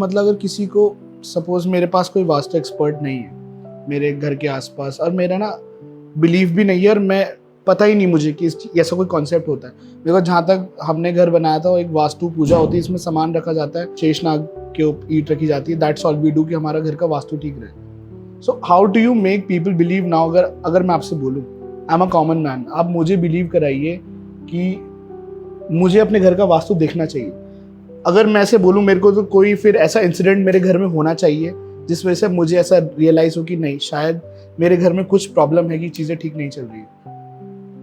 मतलब अगर किसी को, सपोज मेरे पास कोई वास्तु एक्सपर्ट नहीं है मेरे घर के आसपास, और मेरा ना बिलीव भी नहीं है, और मैं पता ही नहीं मुझे कि ऐसा कोई कॉन्सेप्ट होता है। देखो जहाँ तक हमने घर बनाया था, एक वास्तु पूजा होती है, इसमें सामान रखा जाता है, शेषनाग के ईंट रखी जाती है, दैट्स ऑल वी डू कि हमारा घर का वास्तु ठीक रहे। So how do you make people believe now? अगर मैं आपसे बोलूँ, I am a common man, आप मुझे बिलीव कराइए कि मुझे अपने घर का वास्तु देखना चाहिए। अगर मैं ऐसे बोलूँ मेरे को, तो कोई फिर ऐसा इंसिडेंट मेरे घर में होना चाहिए जिस वजह से मुझे ऐसा रियलाइज हो कि नहीं, शायद मेरे घर में कुछ प्रॉब्लम है कि चीज़ें ठीक नहीं चल रही है।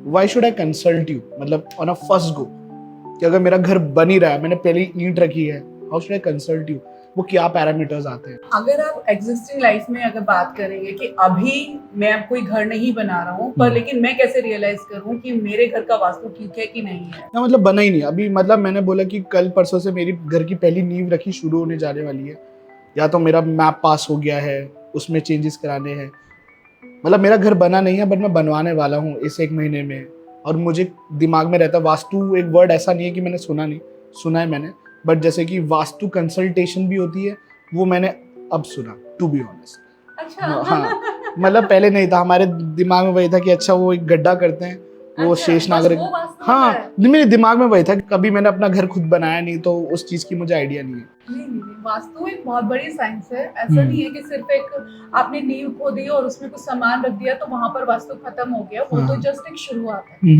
Why should I consult you, मतलब ऑन अ फर्स्ट गो, कि अगर मेरा घर बन ही रहा है, मैंने पहले ईंट रखी है, how should I consult you? वो क्या पैरामीटर्स आते हैं? अगर आप एग्जिस्टिंग लाइफ में अगर बात करेंगे कि अभी मैं अब कोई घर नहीं बना रहा हूँ, पर लेकिन मैं कैसे रियलाइज करूँ कि मेरे घर का वास्तु ठीक है कि नहीं है? ना, मतलब बना ही नहीं अभी। मतलब मैंने बोला कि कल परसों से मेरी घर की पहली नींव रखी शुरू होने जाने वाली है, या तो मेरा मैप पास हो गया है, उसमें चेंजेस कराने हैं। मतलब मेरा घर बना नहीं है, बट मैं बनवाने वाला हूँ इस 1 महीने में। और मुझे दिमाग में रहता है, वास्तु एक वर्ड ऐसा नहीं है कि मैंने सुना नहीं, सुना है मैंने, बट जैसे कि वास्तु कंसल्टेशन भी होती है, वो मैंने अब सुना, टू बी ऑनेस्ट। अच्छा। हाँ, मतलब पहले नहीं था, हमारे दिमाग में वही था कि अच्छा वो एक गड्ढा करते हैं, वो अच्छा, शेष नागरिक। वो वास्तु होता हाँ, है? मेरे दिमाग में वही था, कभी मैंने अपना घर खुद बनाया नहीं, तो उस चीज की मुझे आइडिया नहीं है। नहीं, वास्तु एक बहुत बड़ी साइंस है। ऐसा नहीं है कि सिर्फ एक आपने नींव खोदी और उसमें कुछ सामान रख दिया तो वहां पर वास्तु खत्म हो गया। वो तो जस्ट एक शुरुआत है,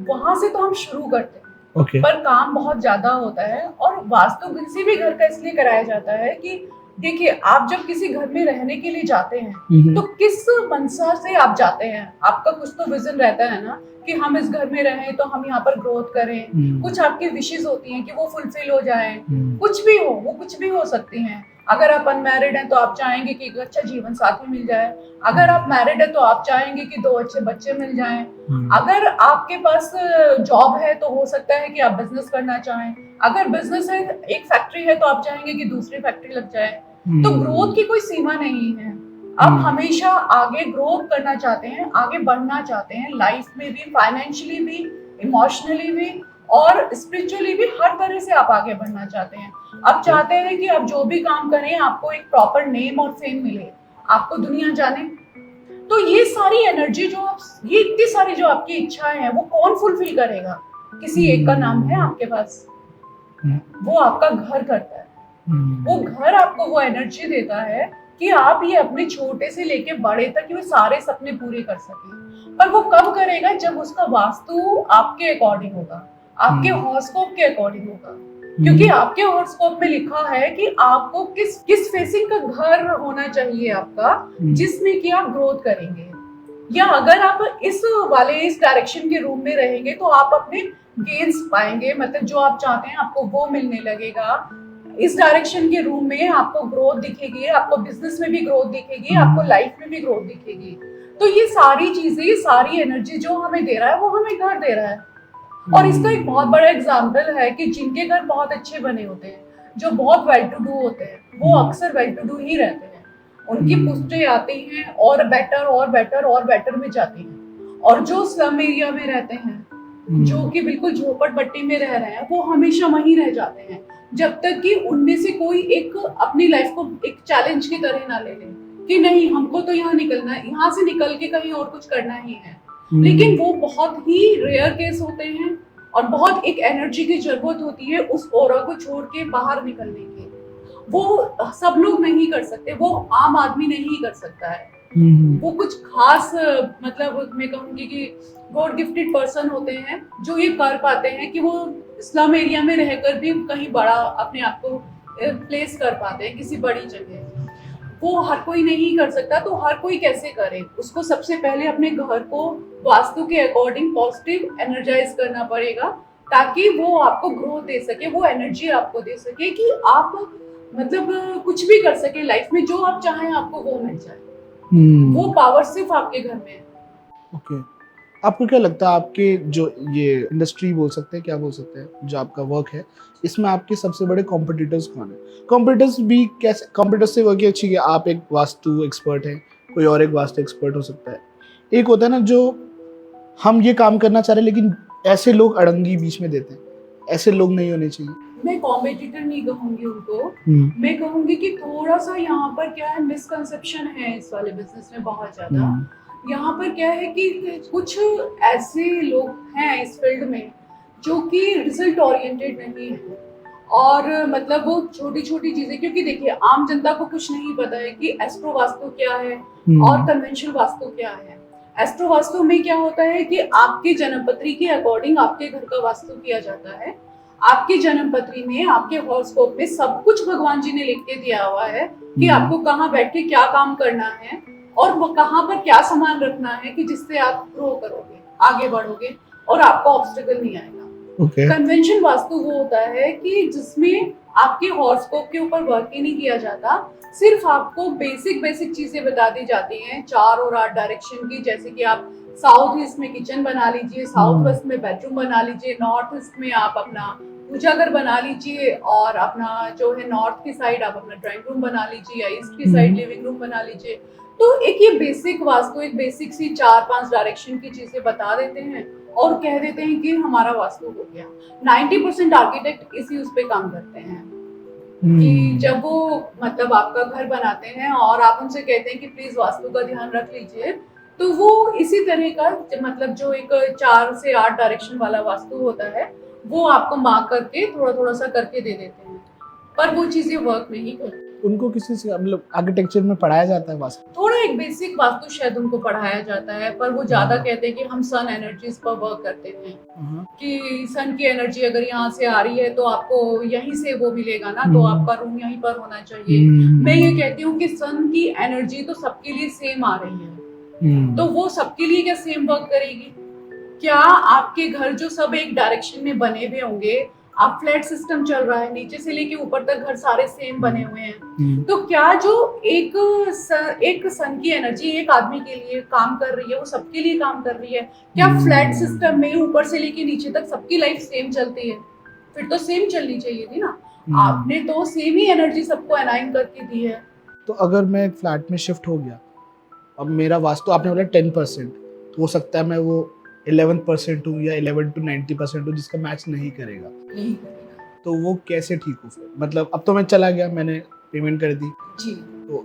वहां से तो हम शुरू करते हैं। ओके। पर काम बहुत ज्यादा होता है, और वास्तु किसी भी घर का इसलिए कराया जाता है कि देखिए, आप जब किसी घर में रहने के लिए जाते हैं तो किस मंशा से आप जाते हैं? आपका कुछ तो विजन रहता है ना कि हम इस घर में रहें तो हम यहाँ पर ग्रोथ करें। कुछ आपकी विशेष होती हैं कि वो फुलफिल हो जाए। कुछ भी हो, वो कुछ भी हो सकती हैं। अगर आप अनमैरिड हैं तो आप चाहेंगे कि एक अच्छा जीवन साथी मिल जाए। अगर आप मैरिड है तो आप चाहेंगे कि 2 अच्छे बच्चे मिल जाएं। अगर आपके पास जॉब है तो हो सकता है कि आप बिजनेस करना चाहें। अगर बिजनेस है, एक फैक्ट्री है, तो आप चाहेंगे कि दूसरी फैक्ट्री लग जाए। तो ग्रोथ की कोई सीमा नहीं है। आप हमेशा आगे ग्रोथ करना चाहते हैं, आगे बढ़ना चाहते हैं, लाइफ में भी, फाइनेंशियली भी, इमोशनली भी और स्पिरिचुअली भी। हर तरह से आप आगे बढ़ना चाहते हैं। आप चाहते हैं कि आप जो भी काम करें आपको एक प्रॉपर नेम और फेम मिले, आपको दुनिया जाने। तो ये सारी एनर्जी जो आप, ये इतनी सारी जो आपकी इच्छाएं हैं, वो कौन फुलफिल करेगा? किसी एक का नाम है आपके पास, वो आपका घर करता है। वो घर आपको वो एनर्जी देता है कि आप ये अपने छोटे से लेके बड़े तक वो सारे सपने पूरे कर सके। पर वो कब करेगा? जब उसका वास्तु आपके अकॉर्डिंग होगा, आपके हॉरोस्कोप के अकॉर्डिंग होगा। क्योंकि आपके हॉरोस्कोप में लिखा है कि आपको किस किस फेसिंग का घर होना चाहिए आपका, जिसमें कि आप ग्रोथ करेंगे। या अगर आप इस डायरेक्शन के रूम में रहेंगे तो आप अपने गेन्स पाएंगे, मतलब जो आप चाहते हैं आपको वो मिलने लगेगा। इस डायरेक्शन के रूम में आपको ग्रोथ दिखेगी, आपको बिजनेस में भी ग्रोथ दिखेगी, आपको लाइफ में भी ग्रोथ दिखेगी। तो ये सारी चीजें, ये सारी एनर्जी जो हमें दे रहा है वो हमें घर दे रहा है। और इसका एक बहुत बड़ा एग्जाम्पल है कि जिनके घर बहुत अच्छे बने होते हैं, जो बहुत वेल टू डू होते हैं, वो अक्सर वेल टू डू ही रहते हैं। उनकी पुष्टें आती हैं और बेटर और बेटर और बेटर में जाती हैं। और जो स्लम एरिया में रहते हैं, जो कि बिल्कुल झोपड़पट्टी में रह रहे हैं, वो हमेशा वहीं रह जाते हैं, जब तक कि उनमें से कोई एक अपनी लाइफ को एक चैलेंज की तरह ना ले ले कि नहीं, हमको तो यहाँ निकलना है, यहाँ से निकल के कहीं और कुछ करना ही है। लेकिन वो बहुत ही रेयर केस होते हैं, और बहुत एक एनर्जी की जरूरत होती है उस ऑरा को छोड़ के बाहर निकलने की। वो सब लोग नहीं कर सकते, वो आम आदमी नहीं कर सकता है। वो कुछ खास, मतलब मैं कहूँगी कि गॉड गिफ्टेड पर्सन होते हैं जो ये कर पाते हैं कि वो स्लम एरिया में रहकर भी कहीं बड़ा अपने आप को प्लेस कर पाते हैं किसी बड़ी जगह। वो हर कोई नहीं कर सकता, तो हर कोई कैसे करे? उसको सबसे पहले अपने घर को वास्तु के अकॉर्डिंग पॉजिटिव एनर्जाइज करना पड़ेगा, ताकि वो आपको ग्रोथ दे सके, वो एनर्जी आपको दे सके कि आप मतलब कुछ भी कर सके लाइफ में, जो आप चाहें आपको वो मिल जाए। वो पावर सिर्फ आपके घर में है। ओके। आपको क्या लगता है, आपके जो ये इंडस्ट्री बोल सकते हैं, क्या बोल सकते हैं, जो आपका वर्क है, इसमें आपके सबसे बड़े कॉम्पिटिटर्स कौन है? कॉम्पिटिटर्स भी कैसे, कॉम्पिटिटर्स से वर्क अच्छी है, आप एक वास्तु एक्सपर्ट हैं, कोई और एक वास्तु एक्सपर्ट हो सकता है। एक होता है ना, जो हम ये काम करना चाह रहे हैं लेकिन ऐसे लोग अड़ंगी बीच में देते हैं, ऐसे लोग नहीं होने चाहिए। मैं कॉम्पिटिटर नहीं कहूंगी उनको, हम्म, मैं कहूंगी कि थोड़ा सा यहाँ पर क्या है, मिसकंसेप्शन है इस वाले बिजनेस में बहुत ज्यादा। यहाँ पर क्या है कि कुछ ऐसे लोग हैं इस फील्ड में जो कि रिजल्ट ओरिएंटेड नहीं है, और मतलब वो छोटी छोटी चीजें, क्योंकि देखिए आम जनता को कुछ नहीं पता है कि एस्ट्रो वास्तु क्या है और कन्वेंशनल वास्तु क्या है। एस्ट्रो वास्तु में क्या होता है कि आपके जन्मपत्री के अकॉर्डिंग आपके घर का वास्तु किया जाता है। आपके जन्मपत्री में, आपके हॉरोस्कोप में सब कुछ भगवान जी ने लिख के दिया हुआ है कि आपको कहाँ बैठ के क्या काम करना है और वो कहाँ पर क्या सामान रखना है कि जिससे आप ग्रो करोगे, आगे बढ़ोगे और आपको ऑब्स्टिकल नहीं आएगा। ओके, कन्वेंशन वास्तु वो होता है कि जिसमें आपके हॉरोस्कोप के ऊपर वर्क ही नहीं किया जाता, सिर्फ आपको बेसिक बेसिक चीजें बता दी जाती हैं 4 और 8 डायरेक्शन की, जैसे कि आप साउथ ईस्ट में किचन बना लीजिए, साउथ वेस्ट में बेडरूम बना लीजिए, नॉर्थ ईस्ट में आप अपना पूजा घर बना लीजिए, और अपना जो है नॉर्थ की साइड आप अपना ड्राइंग रूम बना लीजिए, या ईस्ट की साइड लिविंग रूम बना लीजिए। तो एक ये बेसिक वास्तु, एक बेसिक सी 4-5 डायरेक्शन की चीजें बता देते हैं और कह देते हैं कि हमारा वास्तु हो गया। 90% आर्किटेक्ट इसी उस पे काम करते हैं कि जब वो मतलब आपका घर बनाते हैं और आप उनसे कहते हैं कि प्लीज वास्तु का ध्यान रख लीजिए, तो वो इसी तरह का मतलब जो एक 4 से 8 डायरेक्शन वाला वास्तु होता है वो आपको मार्क करके थोड़ा थोड़ा सा करके दे देते हैं, पर वो चीजें वर्क नहीं करती। उनको किसी से मतलब आर्किटेक्चर में पढ़ाया जाता है वास्तु? थोड़ा एक बेसिक वास्तु शायद उनको पढ़ाया जाता है, पर वो ज्यादा कहते हैं कि हम सन एनर्जीज पर वर्क करते हैं कि सन की एनर्जी अगर यहाँ से आ रही है तो आपको यहीं से वो मिलेगा ना, तो आपका रूम यहीं पर होना चाहिए। मैं ये कहती हूँ कि सन की एनर्जी तो सबके लिए सेम आ रही है, तो वो सबके लिए क्या सेम वर्क करेगी? क्या आपके घर जो सब एक डायरेक्शन में बने हुए होंगे, आप फ्लैट सिस्टम चल रहा है, नीचे से लेके ऊपर तक घर सारे सेम बने हुए हैं, तो क्या जो एक सन की एनर्जी एक आदमी के लिए काम कर रही है वो सबके लिए काम कर रही है? क्या फ्लैट सिस्टम में ऊपर से लेके नीचे तक सबकी लाइफ सेम चलती है? फिर तो सेम चलनी चाहिए थी ना। आपने तो सेम ही एनर्जी सबको अलाइन करके दी है। तो अगर मैं एक फ्लैट में शिफ्ट हो गया, अब मेरा वास्तु आपने बोला 10%, तो हो सकता है मैं वो 11% हूँ या 11 to 90% हूँ जिसका मैच नहीं करेगा, नहीं करेगा तो वो कैसे ठीक हो फिर? मतलब अब तो मैं चला गया, मैंने पेमेंट कर दी जी। तो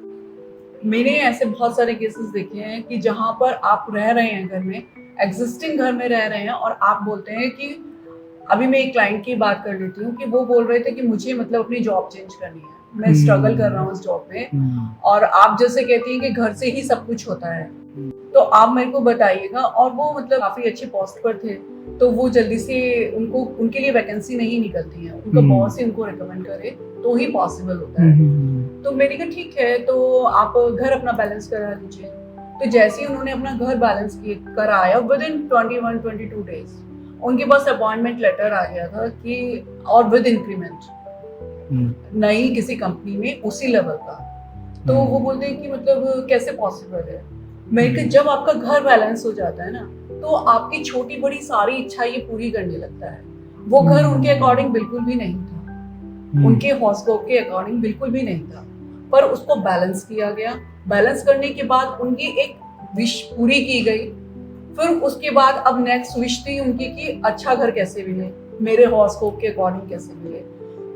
मैंने ऐसे बहुत सारे केसेस देखे हैं कि जहाँ पर आप रह रहे हैं घर में, एग्जिस्टिंग घर में रह रहे हैं, और आप बोलते हैं कि अभी मैं एक क्लाइंट की बात कर लेती हूँ कि वो बोल रहे थे कि मुझे मतलब अपनी जॉब चेंज करनी है, मैं स्ट्रगल कर रहा हूँ इस जॉब में, और आप जैसे कहती हैं कि घर से ही सब कुछ होता है, तो आप मेरे को बताइएगा। और वो मतलब काफी अच्छे पोस्ट पर थे, तो वो जल्दी से उनके लिए वैकेंसी नहीं निकलती है, उनका बॉस ही उनको रिकमेंड करे तो ही पॉसिबल होता है। तो मैंने कहा ठीक है, तो आप घर अपना बैलेंस करा लीजिए। तो जैसे ही उन्होंने अपना घर बैलेंस कराया, विद इन 21-22 डेज उनके पास अपॉइंटमेंट लेटर आ गया था कि, और विद इंक्रीमेंट नई किसी कंपनी में उसी लेवल का। तो वो बोलते हैं कि मतलब कैसे पॉसिबल है? मैं कि जब आपका घर बैलेंस हो जाता है ना, तो आपकी छोटी बड़ी सारी इच्छा ये पूरी करने लगता है। वो घर उनके अकॉर्डिंग बिल्कुल भी नहीं था, उनके हॉरोस्कोप के अकॉर्डिंग बिल्कुल भी नहीं था, पर उसको बैलेंस किया गया। बैलेंस करने के बाद उनकी एक विश पूरी की गई। फिर उसके बाद अब नेक्स्ट विश थी उनकी कि अच्छा घर कैसे मिले, मेरे हॉरोस्कोप के अकॉर्डिंग कैसे मिले।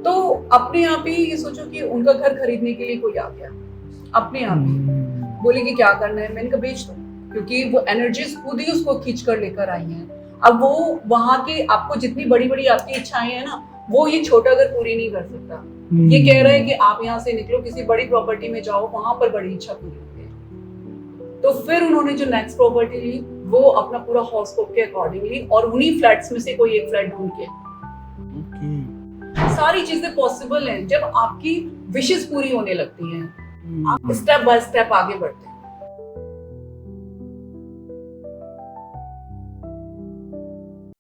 तो अपने आप ही ये सोचो कि उनका घर खरीदने के लिए कोई आ गया, अपने आप ही बोले कि क्या करना है। मैंने कहा बेच दो, क्योंकि वो एनर्जीज खुद ही उसको खींच कर लेकर आई हैं। अब वो वहां के आपको जितनी बड़ी बड़ी आपकी इच्छाएं हैं ना, वो ये छोटा घर पूरी नहीं कर सकता। ये कह रहे हैं कि आप यहाँ से निकलो, किसी बड़ी प्रॉपर्टी में जाओ, वहां पर बड़ी इच्छा पूरी होती है। तो फिर उन्होंने जो नेक्स्ट प्रॉपर्टी ली वो अपना पूरा हॉरोस्कोप के अकॉर्डिंग ली, और उन्हीं फ्लैट्स में से कोई एक फ्लैट ढूंढ के। सारी चीजें पॉसिबल हैं जब आपकी विशेस पूरी होने लगती हैं, आप स्टेप बाय स्टेप आगे बढ़ते हैं।